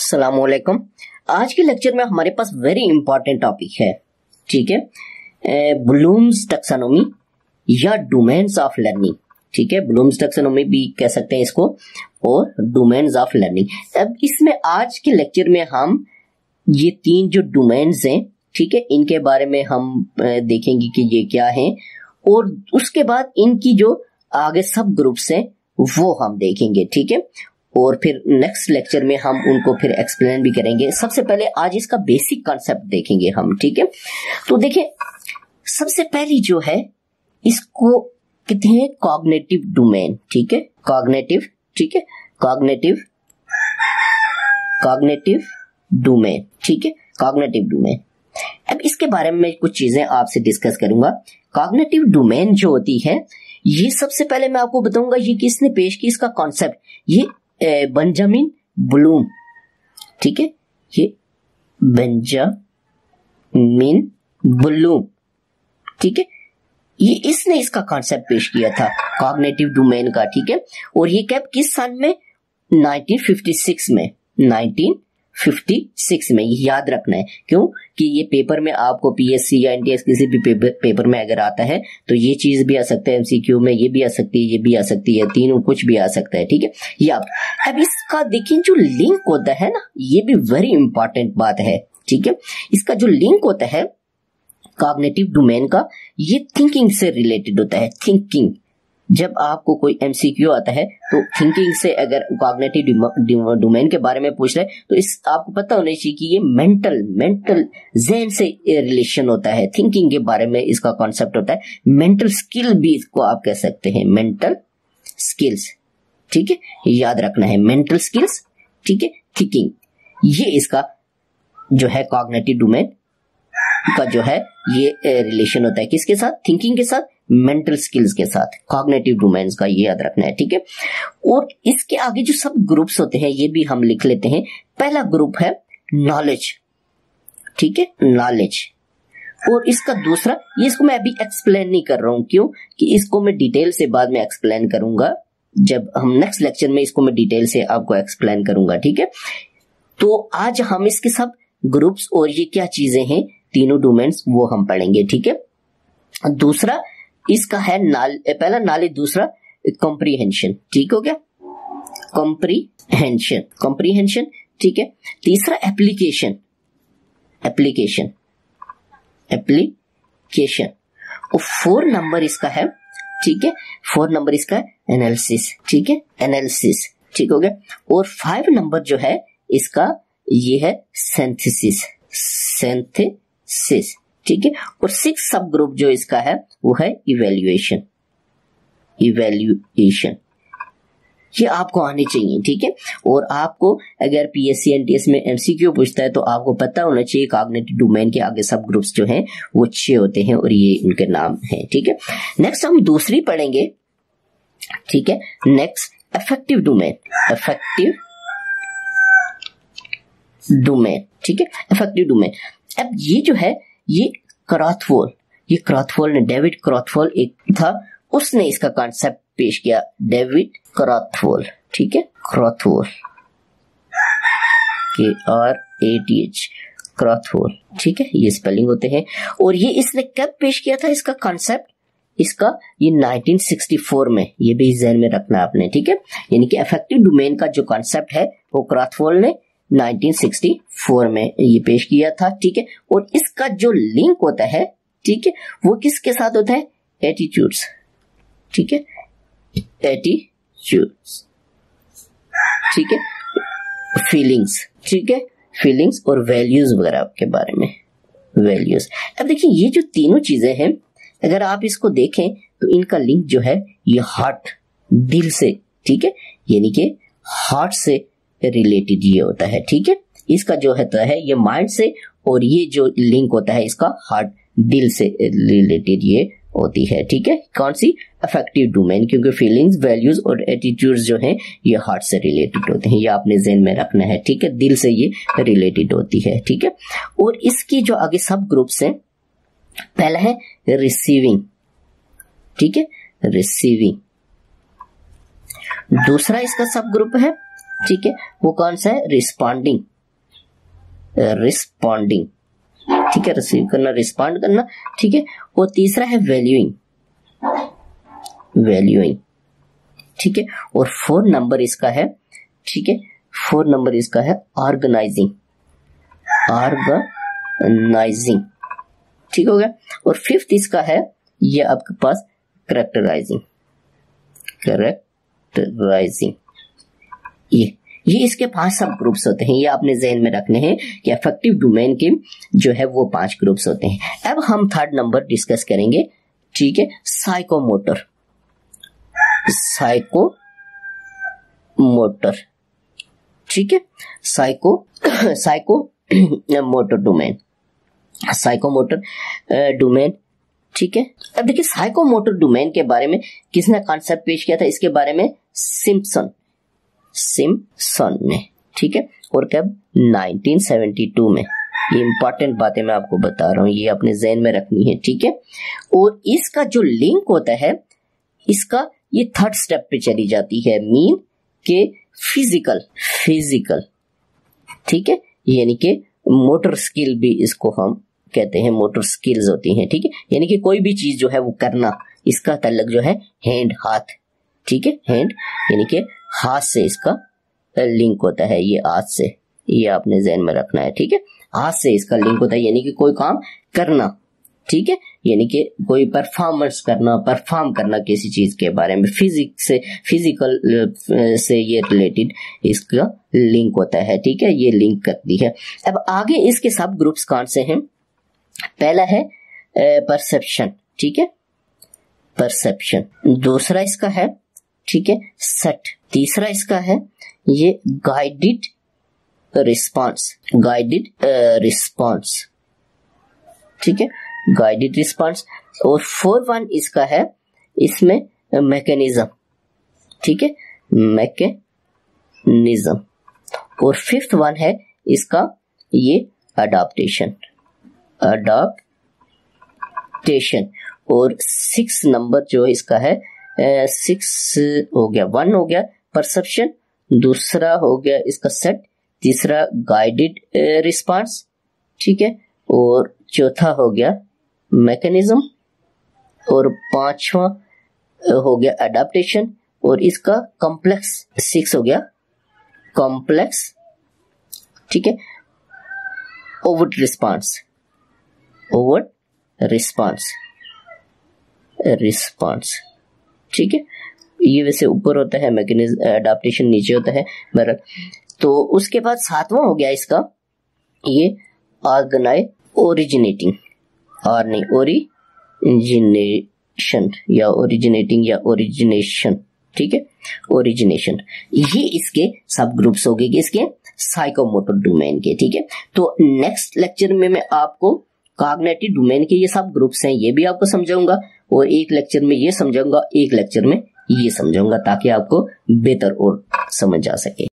अस्सलामुअलैकुम। आज के लेक्चर में हमारे पास वेरी इंपॉर्टेंट टॉपिक है, ठीक है, ब्लूम्स टैक्सोनॉमी या डोमेन्स ऑफ लर्निंग। ठीक है, ब्लूम्स टैक्सोनॉमी भी कह सकते हैं इसको और डोमेन्स ऑफ लर्निंग। अब इसमें आज के लेक्चर में हम ये तीन जो डोमेन्स हैं, ठीक है, इनके बारे में हम देखेंगे कि ये क्या है और उसके बाद इनकी जो आगे सब ग्रुप्स हैं वो हम देखेंगे, ठीक है, और फिर नेक्स्ट लेक्चर में हम उनको फिर एक्सप्लेन भी करेंगे। सबसे पहले आज इसका बेसिक कॉन्सेप्ट देखेंगे हम, ठीक है। तो देखिए, सबसे पहली जो है इसको कहते हैं कॉग्निटिव डोमेन, ठीक है, कॉग्निटिव, ठीक है, कॉग्निटिव डोमेन, ठीक है, कॉग्निटिव डोमेन। अब इसके बारे में कुछ चीजें आपसे डिस्कस करूंगा। कॉग्निटिव डोमेन जो होती है, ये सबसे पहले मैं आपको बताऊंगा ये किसने पेश की इसका कॉन्सेप्ट, ये बेंजामिन ब्लूम, ठीक है, ये बेंजामिन ब्लूम, ठीक है, ये इसने इसका कॉन्सेप्ट पेश किया था कॉग्निटिव डोमेन का, ठीक है। और ये कब किस सन में, 1956 में, 1956 में, ये याद रखना है। क्यों कि ये पेपर में आपको पीएससी या एनटीएस किसी भी पेपर में अगर आता है तो ये चीज भी आ सकता है एमसीक्यू में, ये भी आ सकती है, ये भी आ सकती है, तीनों कुछ भी आ सकता है, ठीक है। याद अब इसका देखिए जो लिंक होता है ना, ये भी वेरी इंपॉर्टेंट बात है, ठीक है। इसका जो लिंक होता है कॉग्निटिव डोमेन का, ये थिंकिंग से रिलेटेड होता है। थिंकिंग, जब आपको कोई एमसीक्यू आता है तो थिंकिंग से अगर कॉग्निटिव डोमेन के बारे में पूछ रहे तो इस आपको पता होना चाहिए कि ये मेंटल ज़हन से रिलेशन होता है। थिंकिंग के बारे में इसका कॉन्सेप्ट होता है। मेंटल स्किल भी इसको आप कह सकते हैं, मेंटल स्किल्स, ठीक है, याद रखना है, मेंटल स्किल्स, ठीक है, थिंकिंग, ये इसका जो है कॉग्निटिव डोमेन का जो है ये रिलेशन होता है किसके साथ, थिंकिंग के साथ, मेंटल स्किल्स के साथ, कॉग्निटिव डोमेन्स का ये याद रखना है, ठीक है। और इसके आगे जो सब ग्रुप्स होते हैं ये भी हम लिख लेते हैं। पहला ग्रुप है नॉलेज, ठीक है, नॉलेज। और इसका दूसरा, ये इसको मैं अभी एक्सप्लेन नहीं कर रहा हूं, क्यों कि इसको मैं डिटेल से बाद में एक्सप्लेन करूंगा, जब हम नेक्स्ट लेक्चर में इसको मैं डिटेल से आपको एक्सप्लेन करूंगा, ठीक है। तो आज हम इसके सब ग्रुप्स और ये क्या चीजें हैं, तीनों डोमेन्स, वो हम पढ़ेंगे, ठीक है। दूसरा इसका है पहला नॉलेज, दूसरा कॉम्प्रीहेंशन, ठीक हो गया, कॉम्प्रीहेंशन, ठीक है। तीसरा एप्लीकेशन और 4 नंबर इसका है, ठीक है, 4 नंबर इसका है एनालिसिस, ठीक है, एनालिसिस, ठीक हो गया। और 5 नंबर जो है इसका ये है सिंथेसिस, ठीक है। और 6 सब ग्रुप जो इसका है वो है इवैल्यूएशन, ये आपको आनी चाहिए, ठीक है। और आपको अगर पीएससी एनटीएस में एमसीक्यू पूछता है तो आपको पता होना चाहिए कॉग्निटिव डोमेन के आगे सब ग्रुप्स जो हैं वो 6 होते हैं और ये उनके नाम हैं, ठीक है। नेक्स्ट हम दूसरी पढ़ेंगे, ठीक है, नेक्स्ट अफेक्टिव डोमेन, ठीक है, अफेक्टिव डोमेन। अब ये जो है ये क्रॉथवॉल ने, डेविड क्रॉथवॉल एक था, उसने इसका कॉन्सेप्ट पेश किया, डेविड क्रॉथवॉल, ठीक है, क्रॉथवॉल, KRATH, क्रॉथवॉल, ठीक है, ये स्पेलिंग होते हैं। और ये इसने कब पेश किया था इसका कॉन्सेप्ट, इसका ये 1964 में, ये भी ध्यान में रखना आपने, ठीक है। यानी कि अफेक्टिव डोमेन का जो कॉन्सेप्ट है वो क्रॉथवॉल ने 1964 में ये पेश किया था, ठीक है। और इसका जो लिंक होता है, ठीक है, वो किसके साथ होता है, एटीट्यूड्स, ठीक है, एटीट्यूड्स, ठीक है, फीलिंग्स, ठीक है, फीलिंग्स और वैल्यूज वगैरह के बारे में, वैल्यूज। अब देखिए ये जो तीनों चीजें हैं, अगर आप इसको देखें तो इनका लिंक जो है ये हार्ट, दिल से, ठीक है, यानी कि हार्ट से रिलेटेड ये होता है, ठीक है। इसका जो होता है ये माइंड से, और ये जो लिंक होता है इसका हार्ट, दिल से रिलेटेड ये होती है, ठीक है। कौन सी, अफेक्टिव डोमेन, क्योंकि फीलिंग्स, वैल्यूज और एटीट्यूड्स जो हैं ये हार्ट से रिलेटेड होते हैं, ये आपने ज़हन में रखना है, ठीक है, दिल से ये रिलेटेड होती है, ठीक है। और इसकी जो आगे सब ग्रुप्स हैं, पहला है रिसीविंग, ठीक है, रिसीविंग। दूसरा इसका सब ग्रुप है, ठीक है, वो कौन सा है, रिस्पॉन्डिंग, रिस्पॉन्डिंग, ठीक है, रिसीव करना, रिस्पॉन्ड करना, ठीक है। और तीसरा है वैल्यूइंग, वैल्यूइंग, ठीक है। और 4 नंबर इसका है, ठीक है, 4 नंबर इसका है ऑर्गेनाइजिंग, ऑर्गेनाइजिंग, ठीक हो गया। और 5th इसका है ये आपके पास कैरेक्टराइजिंग, कैरेक्टराइजिंग। ये इसके 5 सब ग्रुप्स होते हैं, ये आपने ज़हन में रखने हैं कि अफेक्टिव डोमेन के जो है वो 5 ग्रुप्स होते हैं। अब हम 3rd नंबर डिस्कस करेंगे, ठीक है, साइकोमोटर, साइकोमोटर, ठीक है, साइकोमोटर डोमेन, साइकोमोटर डोमेन, ठीक है। अब देखिए साइकोमोटर डोमेन के बारे में किसने कॉन्सेप्ट पेश किया था, इसके बारे में सिम्पसन ने, ठीक है। और कब 1972 में। ये इंपॉर्टेंट बातें मैं आपको बता रहा हूं, ये अपने ज़हन में रखनी है, ठीक है। और इसका जो लिंक होता है इसका ये 3rd स्टेप पे चली जाती है, मीन के फिजिकल, ठीक है, यानी कि मोटर स्किल भी इसको हम कहते हैं, मोटर स्किल्स होती हैं, ठीक है। यानी कि कोई भी चीज जो है वो करना, इसका ताल्लुक जो है हैंड, हाथ, ठीक है, हैंड यानी कि हाथ से इसका लिंक होता है, ये हाथ से, ये आपने ज़हन में रखना है, ठीक है। हाथ से इसका लिंक होता है, यानी कि कोई काम करना, ठीक है, यानी कि कोई परफॉर्मेंस करना, परफॉर्म करना किसी चीज के बारे में, फिजिक्स से, फिजिकल से ये रिलेटेड इसका लिंक होता है, ठीक है, ये लिंक करती है। अब आगे इसके सब ग्रुप्स कौन से हैं? पहला है परसेप्शन, ठीक है, परसेप्शन। दूसरा इसका है, ठीक है, सेट। तीसरा इसका है ये गाइडेड रिस्पॉन्स, गाइडेड रिस्पॉन्स, ठीक है, गाइडेड रिस्पॉन्स। और 4th इसका है, इसमें मैकेनिज्म, ठीक है, मैकेनिज्म। और 5th वन है इसका ये अडॉप्टेशन, अडॉप्टेशन। और 6 नंबर जो इसका है 6 हो गया, 1 हो गया परसेप्शन, दूसरा हो गया इसका सेट, तीसरा गाइडेड रिस्पॉन्स, ठीक है, और चौथा हो गया मैकेनिज्म, और 5वां हो गया अडॉप्टेशन। और इसका कॉम्प्लेक्स 6 हो गया कॉम्प्लेक्स, ठीक है, overt response, overt response, response, ठीक है। ये वैसे ऊपर होता है मैकेनिज्म, अडॉप्टेशन नीचे होता है बहरहाल। तो उसके बाद 7वां हो गया इसका ये ओरिजिनेटिंग, और नहीं ओरिजिनेशन या ओरिजिनेटिंग या ओरिजिनेशन, ठीक है, ओरिजिनेशन। ये इसके सब ग्रुप्स हो गए इसके साइकोमोटर डोमेन के, ठीक है। तो नेक्स्ट लेक्चर में मैं आपको कॉग्निटिव डोमेन के ये सब ग्रुप्स हैं ये भी आपको समझाऊंगा, और एक लेक्चर में ये समझाऊंगा, एक लेक्चर में ये समझाऊंगा, ताकि आपको बेहतर और समझ आ सके।